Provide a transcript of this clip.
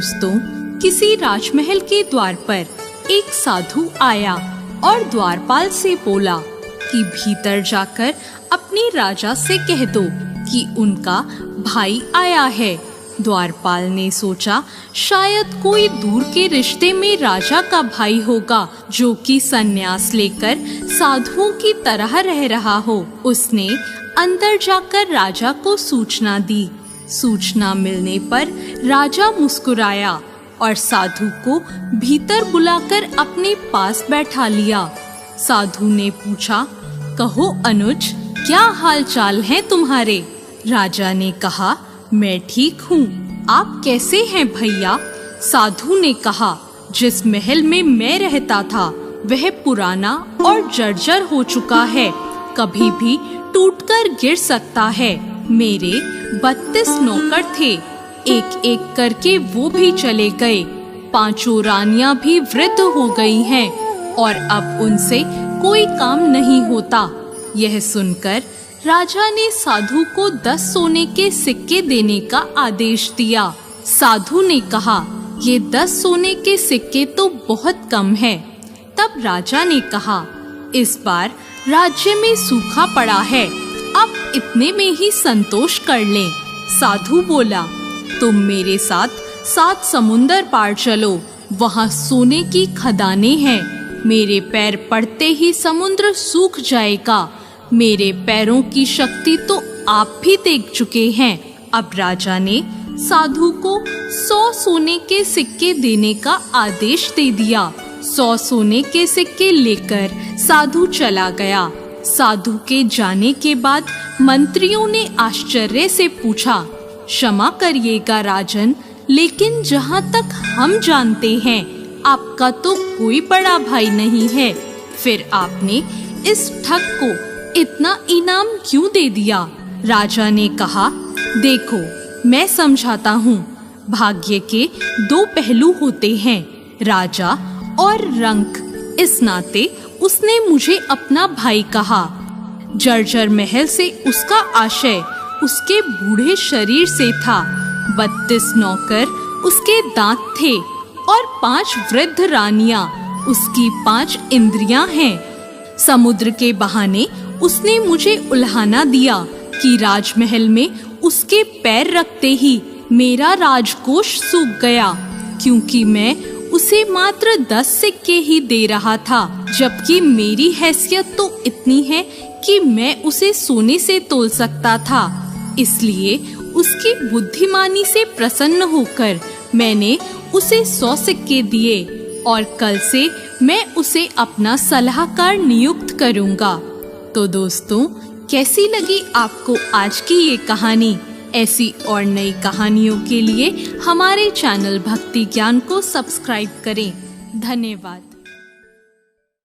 दोस्तों, किसी राजमहल के द्वार पर एक साधु आया और द्वारपाल से बोला कि भीतर जाकर अपने राजा से कह दो कि उनका भाई आया है। द्वारपाल ने सोचा शायद कोई दूर के रिश्ते में राजा का भाई होगा जो कि संन्यास लेकर साधुओं की तरह रह रहा हो। उसने अंदर जाकर राजा को सूचना दी। सूचना मिलने पर राजा मुस्कुराया और साधु को भीतर बुलाकर अपने पास बैठा लिया। साधु ने पूछा, कहो अनुज, क्या हाल चाल है तुम्हारे? राजा ने कहा, मैं ठीक हूँ, आप कैसे हैं भैया? साधु ने कहा, जिस महल में मैं रहता था वह पुराना और जर्जर हो चुका है, कभी भी टूटकर गिर सकता है। मेरे 32 नौकर थे, एक एक करके वो भी चले गए। 5 रानियां भी वृद्ध हो गई हैं और अब उनसे कोई काम नहीं होता। यह सुनकर राजा ने साधु को 10 सोने के सिक्के देने का आदेश दिया। साधु ने कहा, ये 10 सोने के सिक्के तो बहुत कम है। तब राजा ने कहा, इस बार राज्य में सूखा पड़ा है, अब इतने में ही संतोष कर लें। साधु बोला, तुम मेरे साथ 7 समुंदर पार चलो, वहाँ सोने की खदानें हैं। मेरे पैर पड़ते ही समुद्र सूख जाएगा। मेरे पैरों की शक्ति तो आप भी देख चुके हैं। अब राजा ने साधु को 100 सोने के सिक्के देने का आदेश दे दिया। 100 सोने के सिक्के लेकर साधु चला गया। साधु के जाने के बाद मंत्रियों ने आश्चर्य से पूछा, क्षमा करिएगा राजन, लेकिन जहाँ तक हम जानते हैं आपका तो कोई बड़ा भाई नहीं है, फिर आपने इस ठग को इतना इनाम क्यों दे दिया? राजा ने कहा, देखो मैं समझाता हूँ, भाग्य के 2 पहलू होते हैं, राजा और रंक। इस नाते उसने मुझे अपना भाई कहा। जर्जर महल से उसका आशय उसके बूढ़े शरीर से था। 32 नौकर उसके दांत थे और 5 वृद्ध रानियां उसकी 5 इंद्रियां हैं। समुद्र के बहाने उसने मुझे उल्हाना दिया कि राजमहल में उसके पैर रखते ही मेरा राजकोष सूख गया, क्योंकि मैं उसे मात्र 10 सिक्के ही दे रहा था, जबकि मेरी हैसियत तो इतनी है कि मैं उसे सोने से तोल सकता था। इसलिए उसकी बुद्धिमानी से प्रसन्न होकर मैंने उसे 100 सिक्के दिए और कल से मैं उसे अपना सलाहकार नियुक्त करूंगा। तो दोस्तों, कैसी लगी आपको आज की ये कहानी? ऐसी और नई कहानियों के लिए हमारे चैनल भक्ति ज्ञान को सब्सक्राइब करें। धन्यवाद।